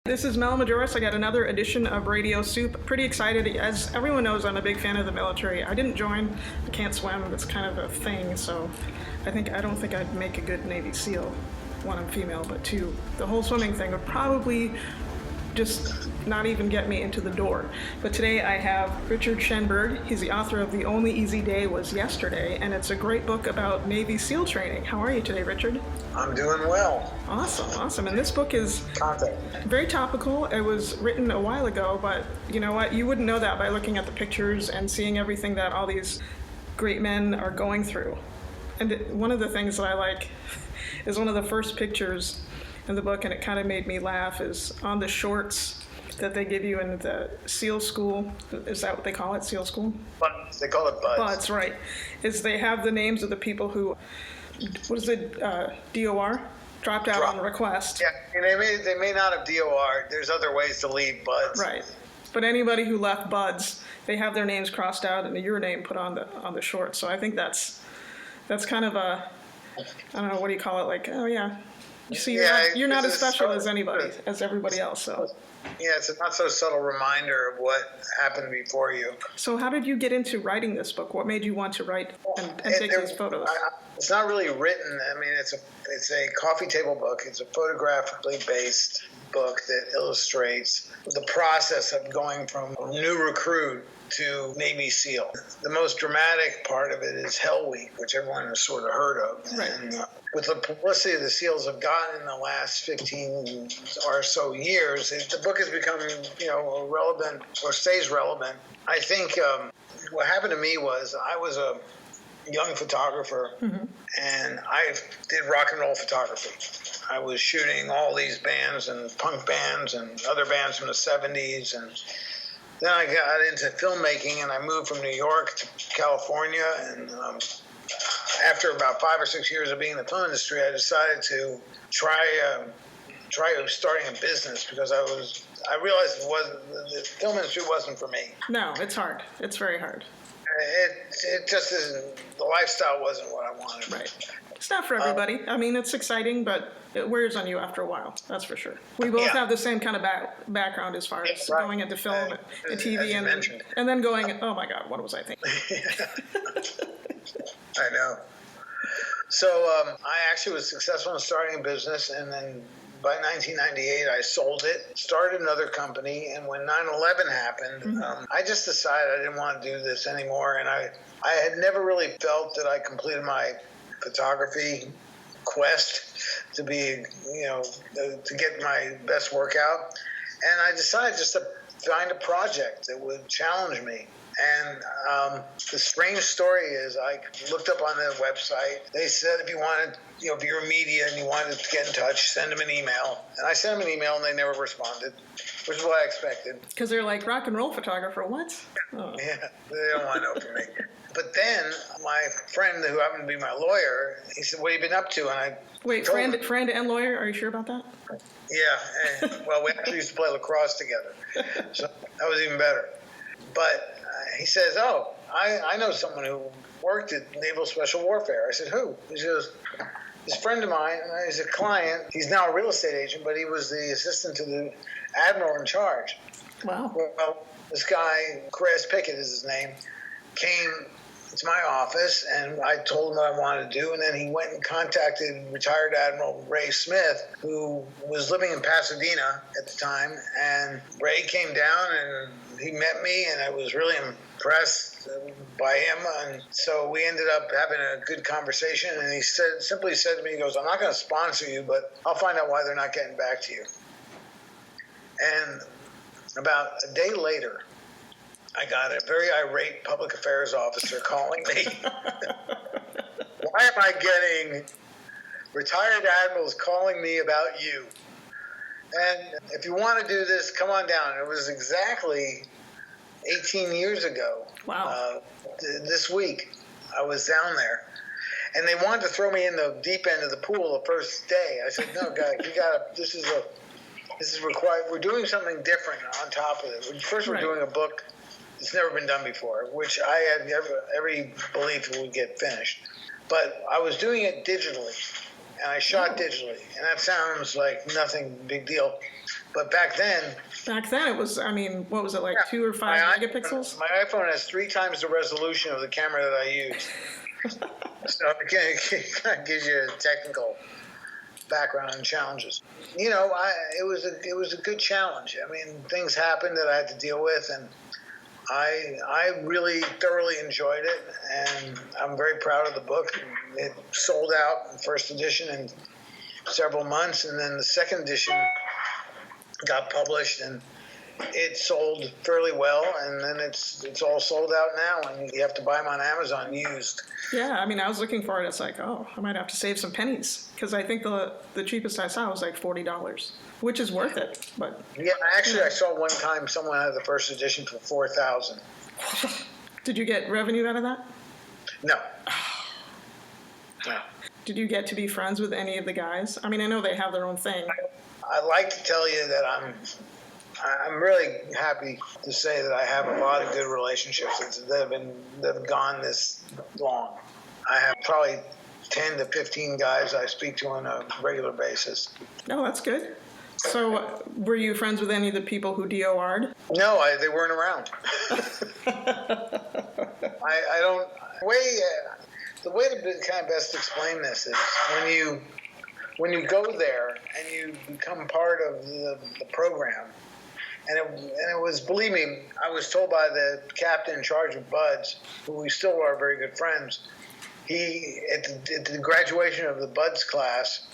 This is Mel Majoros. I got another edition of Radio Soup. Pretty excited. As everyone knows, I'm a big fan of the military. I didn't join. I can't swim. That's kind of a thing. So I don't think I'd make a good Navy SEAL. One, I'm female, but two, the whole swimming thing would probably just not even get me into the door. But today I have Richard Schoenberg. He's the author of The Only Easy Day Was Yesterday, and it's a great book about Navy SEAL training. How are you today, Richard? I'm doing well. Awesome. And this book is very topical. It was written a while ago, but you know what? You wouldn't know that by looking at the pictures and seeing everything that all these great men are going through. And one of the things that I like is one of the first pictures in the book, and it kind of made me laugh, is on the shorts that they give you in the SEAL school. Is that what they call it, SEAL school? Buds. They call it buds. Buds, right. Is they have the names of the people who, what is it, DOR? Dropped out on request. Yeah, and they may not have DOR. There's other ways to leave buds. Right. But anybody who left buds, they have their names crossed out and your name put on the shorts. So I think that's kind of a, I don't know, what do you call it? Like, oh yeah. You see, you're not as special as everybody else. So. Yeah, it's a not so subtle reminder of what happened before you. So how did you get into writing this book? What made you want to write and take these photos? It's not really written. I mean, it's a coffee table book. It's a photographically based book that illustrates the process of going from a new recruit to Navy SEAL. The most dramatic part of it is Hell Week, which everyone has sort of heard of. Right. And with the publicity the SEALs have gotten in the last 15 or so years, the book has become, relevant, or stays relevant. I think what happened to me was I was a young photographer, and I did rock and roll photography. I was shooting all these bands and punk bands and other bands from the 70s, and then I got into filmmaking, and I moved from New York to California, and after about 5 or 6 years of being in the film industry, I decided to try starting a business, because I realized the film industry wasn't for me. No, it's hard. It's very hard. It just isn't. The lifestyle wasn't what I wanted. Right. It's not for everybody. I mean, it's exciting, but it wears on you after a while. That's for sure. We both have the same kind of background as far as going into film and TV, and then going, oh my God, what was I thinking? I know. So I actually was successful in starting a business, and then by 1998, I sold it, started another company, and when 9/11 happened, I just decided I didn't want to do this anymore, and I had never really felt that I completed my photography quest to be, to get my best work out, and I decided just to find a project that would challenge me. And the strange story is, I looked up on the website. They said if you wanted, if you're media and you wanted to get in touch, send them an email. And I sent them an email, and they never responded, which is what I expected. Because they're like, rock and roll photographer, what? Oh. Yeah, they don't want to know from me. But then my friend, who happened to be my lawyer, he said, what have you been up to? And I Wait, friend and lawyer? Are you sure about that? Yeah. Well, we actually used to play lacrosse together. So that was even better. But he says, oh, I know someone who worked at Naval Special Warfare. I said, who? He goes, this friend of mine, he's a client. He's now a real estate agent, but he was the assistant to the admiral in charge. Wow. Well, this guy, Chris Pickett is his name, came to my office, and I told him what I wanted to do, and then he went and contacted retired Admiral Ray Smith, who was living in Pasadena at the time, and Ray came down and he met me, and I was really impressed by him, and so we ended up having a good conversation, and he simply said to me, he goes, I'm not going to sponsor you, but I'll find out why they're not getting back to you. And about a day later, I got a very irate public affairs officer calling me. Why am I getting retired admirals calling me about you? And if you want to do this, come on down. It was exactly 18 years ago. Wow. This week, I was down there. And they wanted to throw me in the deep end of the pool the first day. I said, no, guys, this is required. We're doing something different on top of it. First, we're doing a book. It's never been done before, which I had every belief it would get finished. But I was doing it digitally, and I shot digitally, and that sounds like nothing big deal. But back then, it was, I mean, what was it, like yeah, 2 or 5 megapixels? My iPhone has 3 times the resolution of the camera that I use. So it kind of gives you a technical background and challenges. You know, it was a good challenge. I mean, things happened that I had to deal with, and I really thoroughly enjoyed it, and I'm very proud of the book. It sold out in first edition in several months, and then the second edition got published, and it sold fairly well, and then it's all sold out now, and you have to buy them on Amazon used. Yeah, I mean, I was looking for it. It's like, oh, I might have to save some pennies, because I think the cheapest I saw was like $40, which is worth it. But yeah, actually, I saw one time someone had the first edition for $4,000. Did you get revenue out of that? No. No. Did you get to be friends with any of the guys? I mean, I know they have their own thing. I'd like to tell you that I'm really happy to say that I have a lot of good relationships that have gone this long. I have probably 10 to 15 guys I speak to on a regular basis. Oh, that's good. So, were you friends with any of the people who DOR'd? No, they weren't around. I don't. The way to kind of best explain this is when you go there and you become part of the program. And it was, believe me, I was told by the captain in charge of Buds, who we still are very good friends, at the graduation of the Buds class,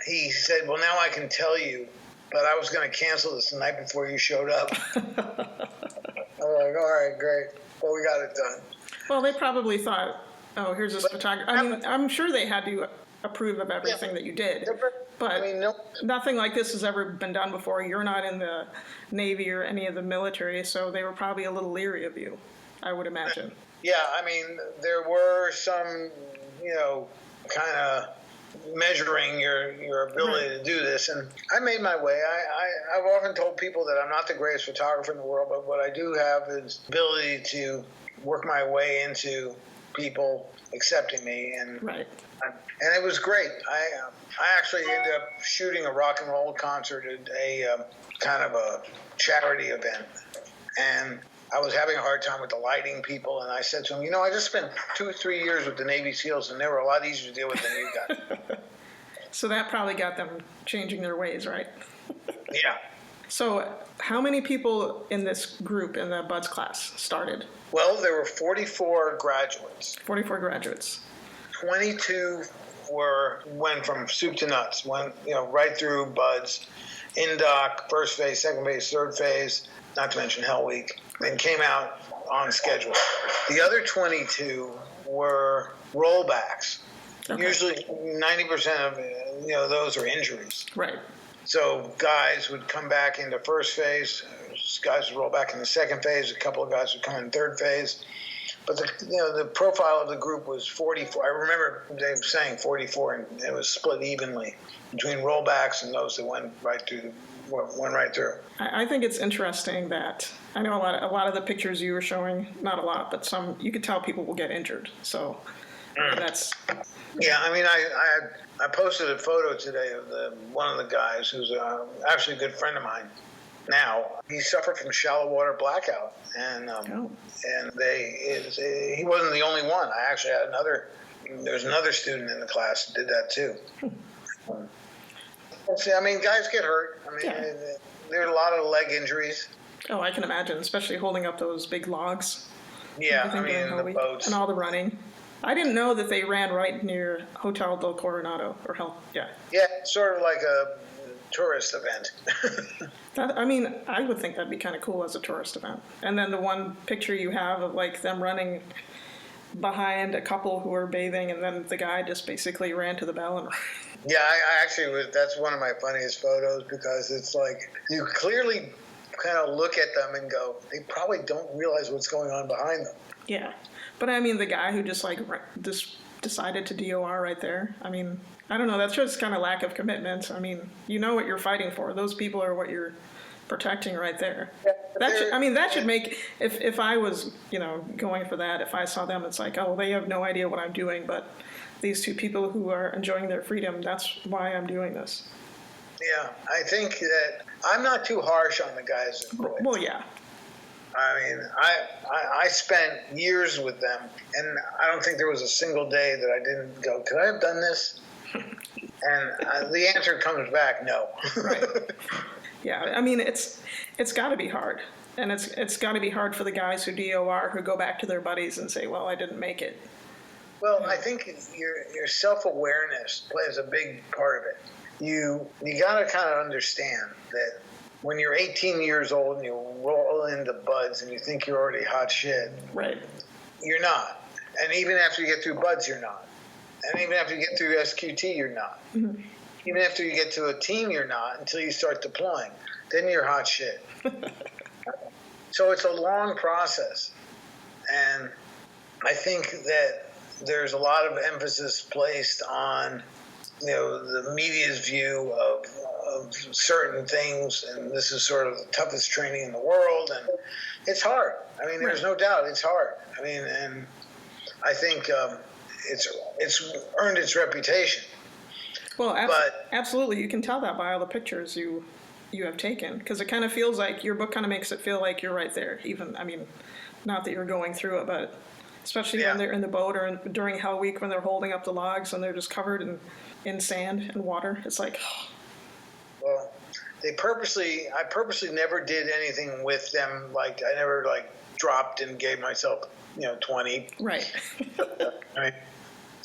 he said, well, now I can tell you, but I was going to cancel this the night before you showed up. I'm like, all right, great. Well, we got it done. Well, they probably thought, oh, here's this photographer. I mean, I'm sure they had to approve of everything that you did. But I mean, nothing like this has ever been done before. You're not in the Navy or any of the military, so they were probably a little leery of you, I would imagine. Yeah, I mean, there were some, kind of measuring your ability to do this, and I made my way. I've often told people that I'm not the greatest photographer in the world, but what I do have is ability to work my way into people accepting me, and right. And it was great. I actually ended up shooting a rock and roll concert at a kind of a charity event, and I was having a hard time with the lighting people, and I said to him, I just spent 2 or 3 years with the Navy SEALs, and they were a lot easier to deal with than you guys. So that probably got them changing their ways, right? Yeah. So how many people in this group in the Buds class started? Well, there were 44 graduates. 44 graduates. 22 went from soup to nuts, went right through Buds, in-doc, first phase, second phase, third phase, not to mention Hell Week, and came out on schedule. The other 22 were rollbacks. Okay. Usually 90% of those are injuries. Right. So guys would come back into first phase, guys would roll back in the second phase, a couple of guys would come in third phase. But the profile of the group was 44. I remember they were saying 44, and it was split evenly between rollbacks and those that went right through. I think it's interesting that I know a lot of the pictures you were showing, not a lot, but some you could tell people will get injured. So that's. Yeah, I mean, I posted a photo today of one of the guys who's actually a good friend of mine. Now he suffered from shallow water blackout, and he wasn't the only one. I actually had there's another student in the class who did that too. See, I mean, guys get hurt. I mean, there are a lot of leg injuries. Oh, I can imagine, especially holding up those big logs. Yeah, I mean, the boats and all the running. I didn't know that they ran right near Hotel del Coronado Yeah, sort of like a tourist event. I would think that'd be kind of cool as a tourist event. And then the one picture you have of like them running behind a couple who were bathing, and then the guy just basically ran to the bell and. Yeah, I actually that's one of my funniest photos, because it's like you clearly kind of look at them and go, they probably don't realize what's going on behind them. Yeah, but I mean, the guy who just decided to DOR right there. I mean, I don't know. That's just kind of lack of commitment. I mean, you know what you're fighting for. Those people are what you're protecting right there. Yeah, that should make, if I was, going for that, if I saw them, it's like, oh, they have no idea what I'm doing, but these two people who are enjoying their freedom, that's why I'm doing this. Yeah, I think that I'm not too harsh on the guys that quit. Well, yeah. I mean, I spent years with them, and I don't think there was a single day that I didn't go, could I have done this? And the answer comes back, no. Right. Yeah, I mean, it's got to be hard. And it's got to be hard for the guys who DOR, who go back to their buddies and say, well, I didn't make it. Well, I think your self-awareness plays a big part of it. You got to kind of understand that when you're 18 years old and you roll into buds and you think you're already hot shit, right? You're not. And even after you get through buds, you're not. And even after you get through SQT, you're not. Mm-hmm. Even after you get to a team, you're not until you start deploying. Then you're hot shit. So it's a long process. And I think that there's a lot of emphasis placed on, the media's view of certain things, and this is sort of the toughest training in the world, and it's hard. I mean, there's no doubt it's hard. I mean, and I think it's earned its reputation. Well, absolutely, you can tell that by all the pictures you have taken, because it kind of feels like your book kind of makes it feel like you're right there. Even, I mean, not that you're going through it, but especially when they're in the boat or during Hell Week when they're holding up the logs and they're just covered in sand and water. It's like, well, I purposely never did anything with them. Like, I never dropped and gave myself 20. Right. Right.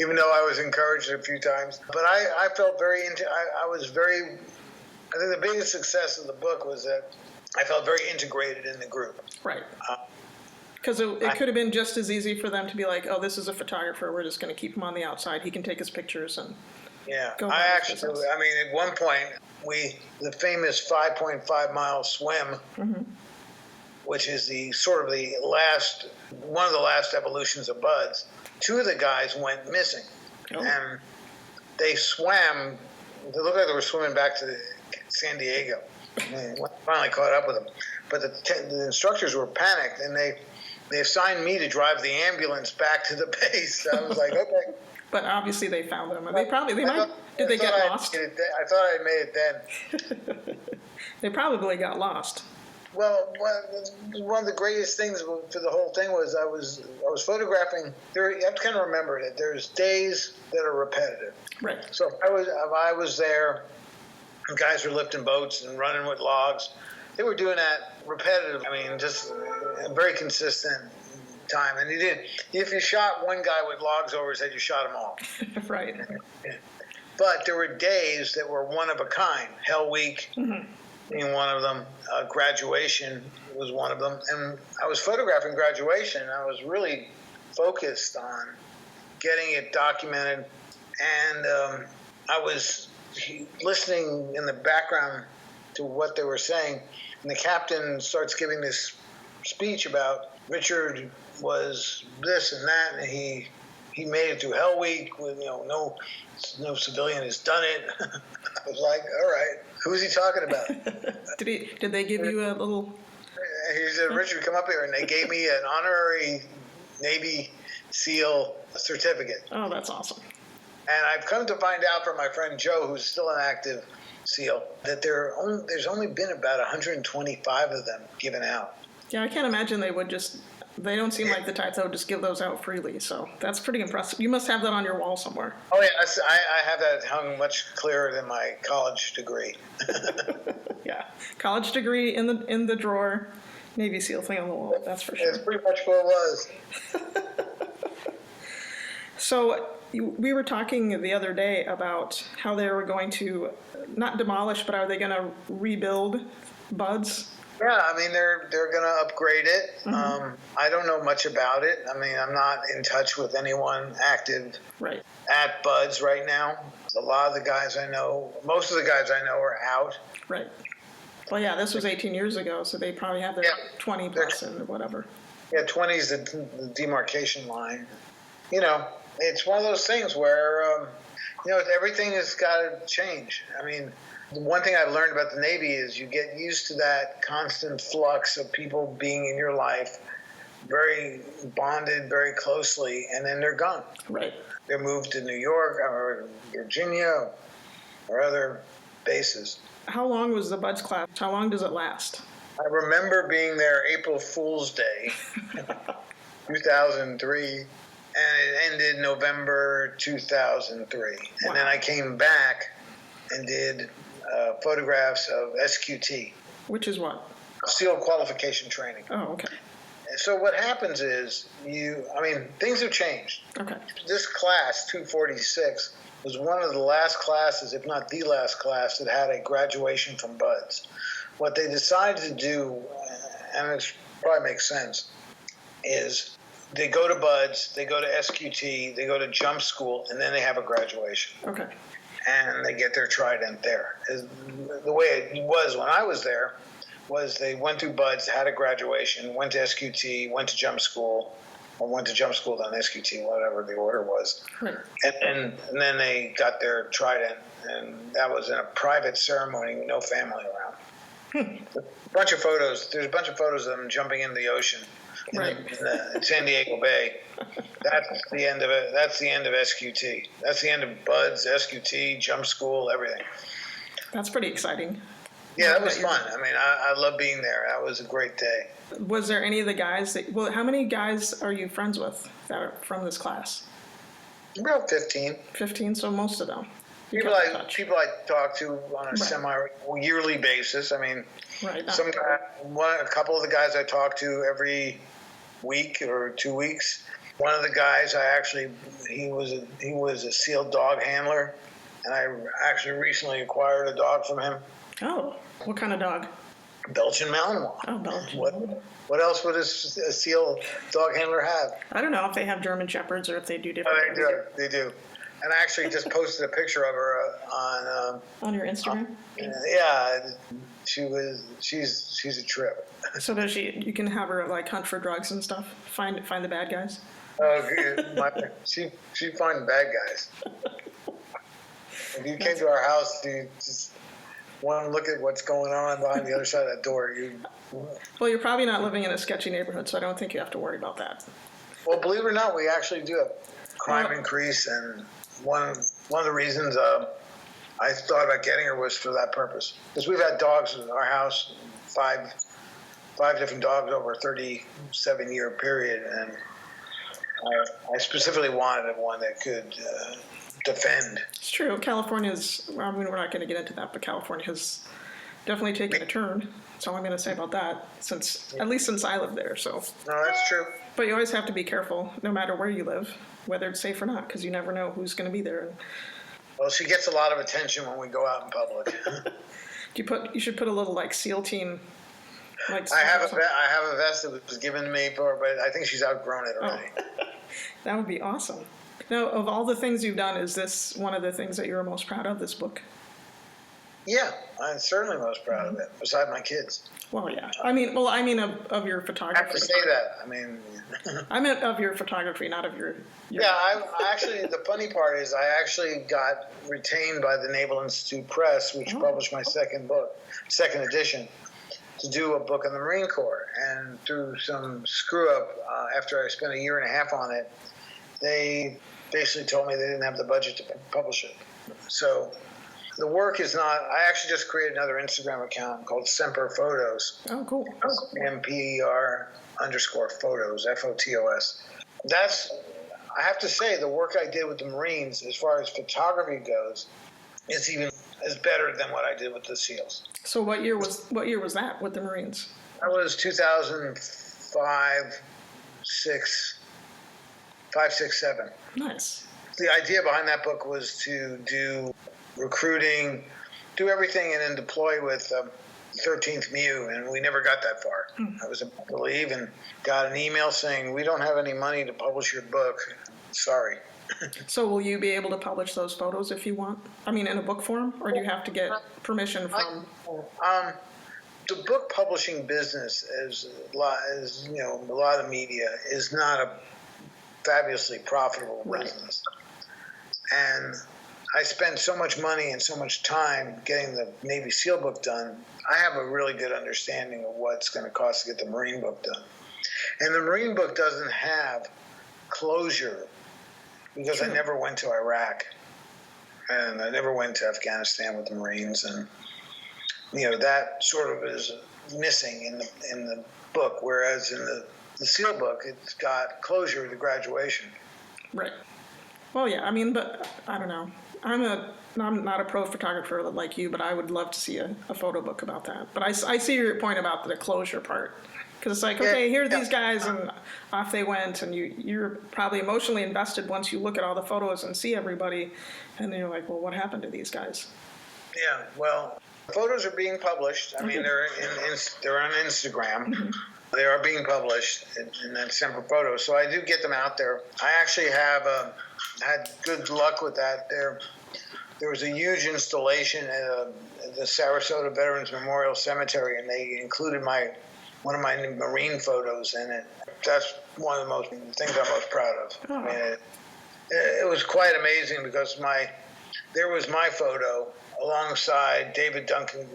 Even though I was encouraged a few times, but I felt very I think the biggest success of the book was that I felt very integrated in the group. Right. Because it could have been just as easy for them to be like, oh, this is a photographer, we're just going to keep him on the outside, he can take his pictures and go I mean, at one point, the famous 5.5 mile swim, mm-hmm. which is one of the last evolutions of buds, two of the guys went missing. Oh. And they swam, they looked like they were swimming back to San Diego. I finally caught up with them. But the instructors were panicked, and they assigned me to drive the ambulance back to the base. I was like, okay. But obviously they found them. Did they get lost? I thought I made it then. They probably got lost. Well, one of the greatest things for the whole thing was I was photographing. You have to kind of remember that there's days that are repetitive. Right. So if I was there, and guys were lifting boats and running with logs. They were doing that repetitive. I mean, just a very consistent time. And if you shot one guy with logs over his head, you shot them all. Right. But there were days that were one of a kind. Hell Week mm-hmm. being one of them. Graduation was one of them. And I was photographing graduation. And I was really focused on getting it documented. And I was listening in the background to what they were saying. And the captain starts giving this speech about Richard was this and that, and he made it through Hell Week with no civilian has done it. I was like, all right, who's he talking about? Did they give you a little? He said, Richard, come up here, and they gave me an honorary Navy SEAL certificate. Oh, that's awesome. And I've come to find out from my friend Joe, who's still an active SEAL, that there's only been about 125 of them given out. Yeah, I can't imagine they don't seem like the type that would just give those out freely. So that's pretty impressive. You must have that on your wall somewhere. Oh, yeah, I have that hung much clearer than my college degree. Yeah, college degree in the drawer, Navy SEAL thing on the wall, that's for sure. It's pretty much what it was. So we were talking the other day about how they were going to not demolish, but are they going to rebuild buds? Yeah, I mean they're going to upgrade it. Mm-hmm. I don't know much about it. I mean, I'm not in touch with anyone active at buds right now. A lot of the guys I know, most of the guys I know are out. Right. Well, yeah, this was 18 years ago, so they probably have their 20 plus and whatever. Yeah, 20 is the demarcation line. It's one of those things where, everything has got to change. I mean, the one thing I've learned about the Navy is you get used to that constant flux of people being in your life, very bonded very closely, and then they're gone. Right. They're moved to New York or Virginia or other bases. How long was the Buds class? How long does it last? I remember being there April Fool's Day, 2003, and it ended November 2003. And then I came back and did photographs of SQT. Which is what? SEAL qualification training. Oh, okay. So what happens is things have changed. Okay. This class, 246, was one of the last classes, if not the last class, that had a graduation from Buds. What they decided to do, and it probably makes sense, is they go to Buds, they go to SQT, they go to jump school, and then they have a graduation. Okay. And they get their trident there. The way it was when I was there was they went through Buds, had a graduation, went to SQT, went to jump school, or went to jump school, then SQT, whatever the order was. Right. And then they got their trident, and that was in a private ceremony with no family around. There's a bunch of photos of them jumping into the ocean in San Diego Bay. That's the end of it. That's the end of SQT. That's the end of Buds, SQT, jump school, everything. That's pretty exciting. Yeah, that was fun. I love being there. That was a great day. Was there any of the guys how many guys are you friends with that are from this class? About 15. 15, so most of them. People I talk to on a semi-yearly basis. A couple of the guys I talk to every week or 2 weeks. One of the guys he was a SEAL dog handler, and I actually recently acquired a dog from him. Oh, what kind of dog? Belgian Malinois. Oh, Belgian. What else would a SEAL dog handler have? I don't know if they have German Shepherds or if they do different. They do. And I actually just posted a picture of her on your Instagram. Yeah, she's a trip. So does she? You can have her like hunt for drugs and stuff. Find the bad guys. Oh, she find bad guys. If you came to our house, you just want to look at what's going on behind the other side of that door. Well, you're probably not living in a sketchy neighborhood, so I don't think you have to worry about that. Well, believe it or not, we actually do have crime increase, and one of the reasons I thought about getting her was for that purpose. Because we've had dogs in our house, five different dogs over a 37-year period, and I specifically wanted one that could defend. It's true. California's, we're not going to get into that, but California has definitely taken a turn. That's all I'm going to say about that, at least since I live there. So. No, that's true. But you always have to be careful, no matter where you live, whether it's safe or not, because you never know who's going to be there. Well, she gets a lot of attention when we go out in public. You should put a little SEAL team. I have a vest that was given to me but I think she's outgrown it already. Oh. That would be awesome. Now, of all the things you've done, is this one of the things that you're most proud of, this book? Yeah, I'm certainly most proud of it, beside my kids. Well, yeah. I mean of your photography. I have to say that. I meant of your photography, not of your Yeah, I actually, the funny part is I actually got retained by the Naval Institute Press, which published my second edition, to do a book on the Marine Corps. And through some screw-up, after I spent a year and a half on it, they basically told me they didn't have the budget to publish it. So the work is not, I actually just created another Instagram account called Semper Photos. Oh, cool. MPER _photos, FOTOS. I have to say, the work I did with the Marines, as far as photography goes, is better than what I did with the SEALs. So what year was that with the Marines? That was 2005, 6, 7. Nice. The idea behind that book was to do recruiting, do everything, and then deploy with 13th MU, and we never got that far. I was about to leave and got an email saying, we don't have any money to publish your book. Sorry. So will you be able to publish those photos if you want? I mean, in a book form, or do you have to get permission from? The book publishing business, as a lot of media, is not a fabulously profitable business. And I spend so much money and so much time getting the Navy SEAL book done. I have a really good understanding of what's going to cost to get the Marine book done. And the Marine book doesn't have closure because I never went to Iraq. and I never went to Afghanistan with the Marines, and that sort of is missing in the book, whereas in the SEAL book, it's got closure to graduation. Right. Well, yeah, I mean, but I don't know. I'm not a pro photographer like you, but I would love to see a photo book about that. But I see your point about the closure part. Because it's like, okay, here are these guys, and off they went, and you're probably emotionally invested once you look at all the photos and see everybody, and then you're like, well, what happened to these guys? Yeah, well, photos are being published. I mean, they're on Instagram. Mm-hmm. They are being published in that Semper Photo, so I do get them out there. I actually have had good luck with that. There was a huge installation at the Sarasota Veterans Memorial Cemetery, and they included one of my Marine photos in it. That's one of the things I'm most proud of. Oh. I mean, it was quite amazing because there was my photo alongside David Duncan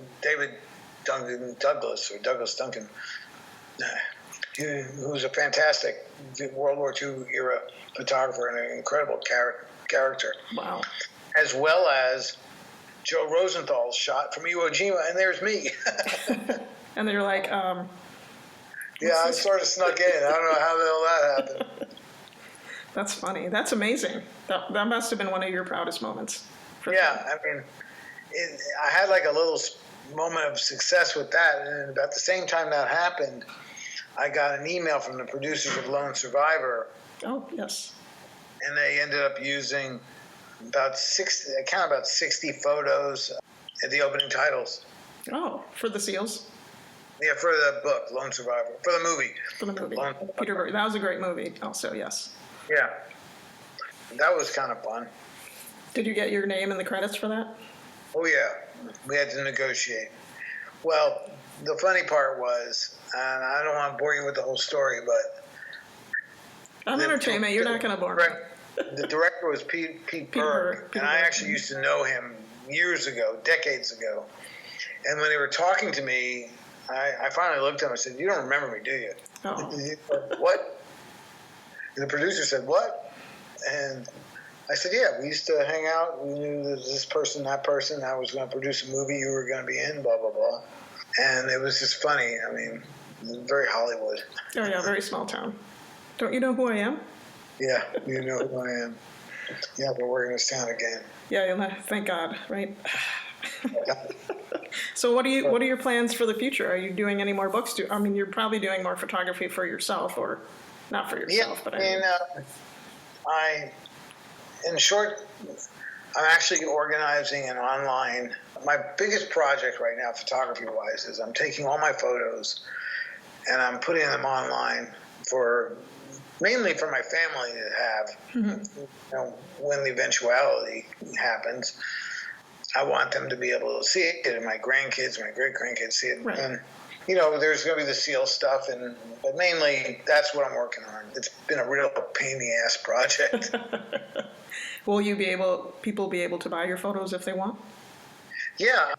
Douglas, or Douglas Duncan, who was a fantastic World War II era photographer and an incredible character. Wow. As well as Joe Rosenthal's shot from Iwo Jima, and there's me. And they're like, yeah, I sort of snuck in. I don't know how the hell that happened. That's funny. That's amazing. That must have been one of your proudest moments. Yeah, I mean, I had like a little moment of success with that, and about the same time that happened, I got an email from the producers of Lone Survivor. Oh, yes. And they ended up using about 60 photos at the opening titles. Oh, for the SEALs? Yeah, for the book, Lone Survivor. For the movie. For the movie. Peter Berg. That was a great movie also, yes. Yeah. That was kind of fun. Did you get your name in the credits for that? Oh, yeah. We had to negotiate. Well, the funny part was, and I don't want to bore you with the whole story, but... I'm entertainment. You're not going to bore me. The director was Pete Berg, and I actually used to know him years ago, decades ago. And when they were talking to me, I finally looked at him and said, "You don't remember me, do you?" Oh. What? And the producer said, "What?" And I said, "Yeah, we used to hang out. We knew that this person, that person. I was going to produce a movie you were going to be in, blah, blah, blah." And it was just funny. I mean, very Hollywood. Oh, yeah, very small town. Don't you know who I am? Yeah, you know who I am. Yeah, but we're in this town again. Yeah, thank God, right? So what are your plans for the future? Are you doing any more books? I mean, you're probably doing more photography for yourself, or not for yourself, but in short, I'm actually organizing an online. My biggest project right now, photography-wise, is I'm taking all my photos and I'm putting them online mainly for my family to have. Mm-hmm. When the eventuality happens, I want them to be able to see it, and my grandkids, my great-grandkids see it. Right. And, there's going to be the SEAL stuff, but mainly that's what I'm working on. It's been a real pain in the ass project. Will people be able to buy your photos if they want? Yeah.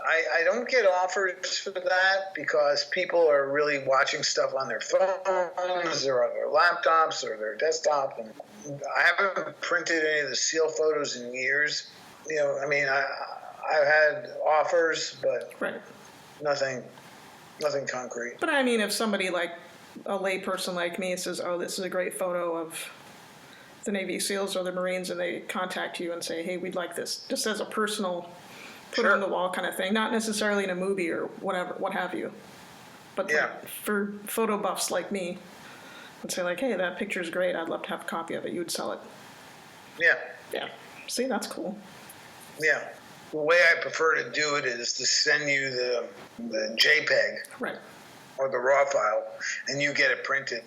I don't get offers for that because people are really watching stuff on their phones or on their laptops or their desktop. And I haven't printed any of the SEAL photos in years. I mean, I've had offers, but right. Nothing concrete. But I mean, if somebody like a lay person like me says, "Oh, this is a great photo of the Navy SEALs or the Marines," and they contact you and say, "Hey, we'd like this," just as a personal put on the wall kind of thing, not necessarily in a movie or whatever, what have you. But for photo buffs like me, and say like, "Hey, that picture's great. I'd love to have a copy of it." You would sell it. Yeah. Yeah. See, that's cool. Yeah. The way I prefer to do it is to send you the JPEG, right, or the RAW file, and you get it printed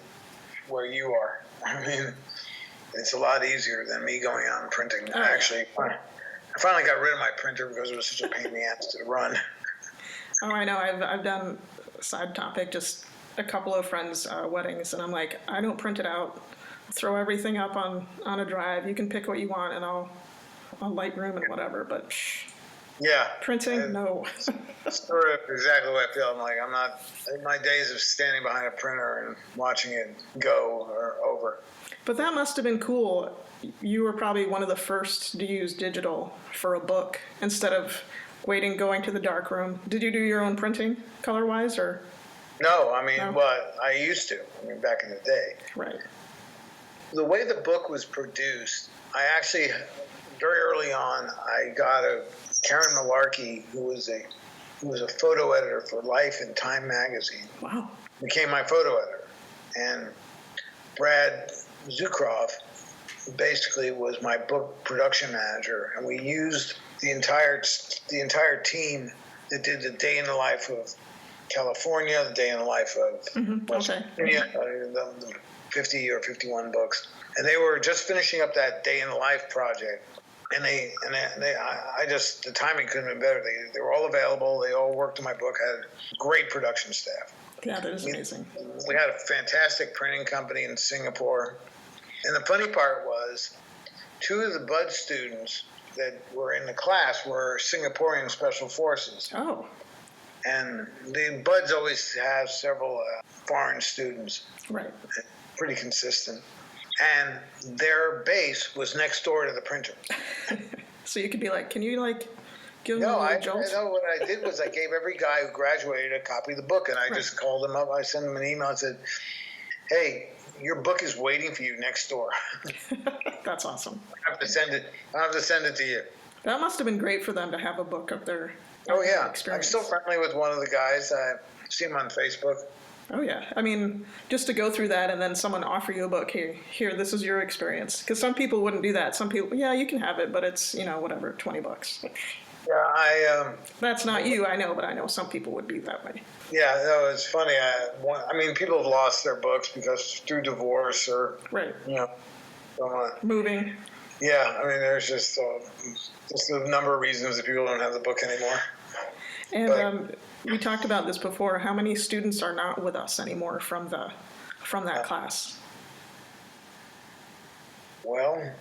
where you are. I mean, it's a lot easier than me going out and printing. Oh, Actually, I finally got rid of my printer because it was such a pain in the ass to run. Oh, I know. I've done a side topic, just a couple of friends' weddings, and I'm like, I don't print it out. Throw everything up on a drive. You can pick what you want, and I'll Lightroom and whatever. But Yeah. Printing? No. Sort of exactly what I feel. I'm not, my days of standing behind a printer and watching it go are over. But that must have been cool. You were probably one of the first to use digital for a book instead of going to the dark room. Did you do your own printing color-wise, or? No, No? but I used to, back in the day. Right. The way the book was produced, I actually, very early on, I got Karen Malarkey, who was a photo editor for Life and Time magazine, Wow. became my photo editor. And Brad Zukroff basically was my book production manager, and we used the entire team that did the day in the life of California, the day in the life of West Okay. Virginia, the 50 or 51 books, and they were just finishing up that day in the life project. And I just, the timing couldn't have been better. They were all available. They all worked on my book. Had great production staff. Yeah, that is amazing. We had a fantastic printing company in Singapore. And the funny part was, two of the Bud students that were in the class were Singaporean special forces. Oh, And the Buds always have several foreign students, right. pretty consistent. And their base was next door to the printer. So you could be like, can you give them No, a I little jolt? know what I did was I gave every guy who graduated a copy of the book, and I just called them up. I sent them an email and said, "Hey, your book is waiting for you next door. That's awesome. I have to send it to you." That must have been great for them to have a book of their Oh yeah, experience. I'm still friendly with one of the guys. I see him on Facebook. Oh yeah, I mean, just to go through that and then someone offer you a book, here, this is your experience. Because some people wouldn't do that. Some people, yeah, you can have it, but it's, whatever, $20. Yeah, That's not you, I know, but I know some people would be that way. yeah, no, it's funny. People have lost their books because through divorce or Right. so on. Moving. Yeah, there's just a number of reasons that people don't have the book anymore. And we talked about this before. How many students are not with us anymore from that class? Well,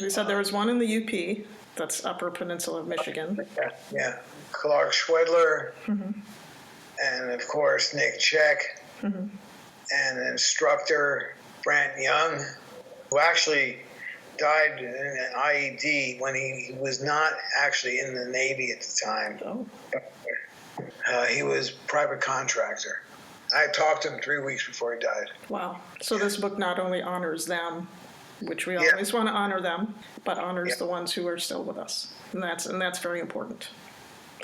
We said there was one in the UP, that's Upper Peninsula of Michigan. yeah, Clark Schwedler, and of course Nick Check, and an instructor, Brant Young, who actually died in an IED when he was not actually in the Navy at the time. Oh, He was private contractor. I talked to him 3 weeks before he died. wow. So this book not only honors them, which we Yeah. always want to honor them, but honors the ones who are still with us. And that's very important,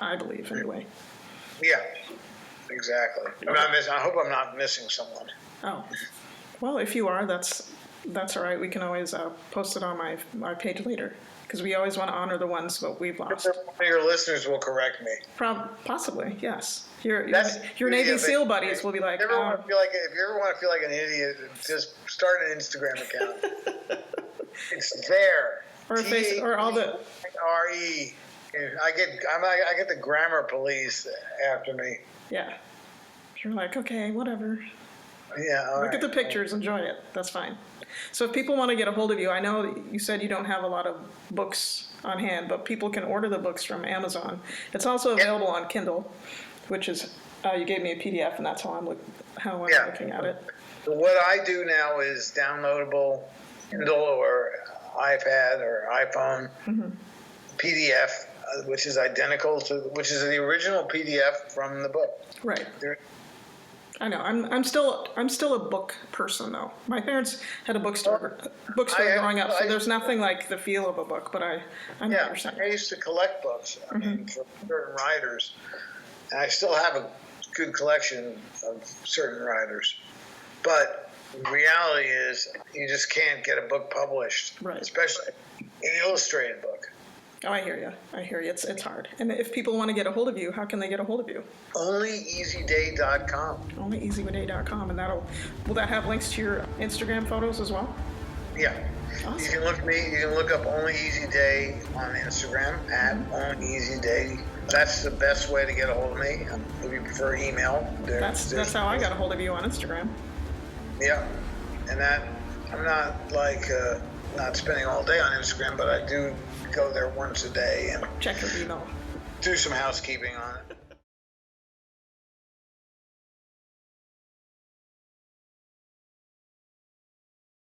I believe, anyway. Yeah, exactly. I hope I'm not missing someone. Oh, well, if you are, that's all right. We can always post it on my page later, because we always want to honor the ones that we've lost. One of your listeners will correct me. Possibly, yes. Your Yeah, Navy but SEAL buddies will be like, if you ever want to feel like an idiot, just start an Instagram account. It's there. or all the TARE. I get the grammar police after me. yeah. You're like, okay, whatever. Yeah. all Look right. at the pictures, enjoy it. That's fine. So if people want to get a hold of you, I know you said you don't have a lot of books on hand, but people can order the books from Amazon. It's also available on Kindle, which is you gave me a PDF, and that's how I'm looking at it. So what I do now is downloadable Kindle or iPad or iPhone PDF, which is which is the original PDF from the book. Right. There- I know. I'm still a book person though. My parents had a bookstore growing up, so there's nothing like the feel of a book. But I know what you're saying. I used to collect books for certain writers, and I still have a good collection of certain writers. But the reality is, you just can't get a book published, Right. especially an illustrated book. Oh, I hear you. It's hard. And if people want to get a hold of you, how can they get a hold of you? OnlyEasyDay.com. OnlyEasyWayDay.com, and will that have links to your Instagram photos as well? Yeah. Awesome. You can look up Only Easy Day on Instagram at Only Easy Day. That's the best way to get a hold of me. If you prefer email, That's how I got a hold of you on Instagram. Yeah, and that I'm not not spending all day on Instagram, but I do go there once a day and Check your email. do some housekeeping on it.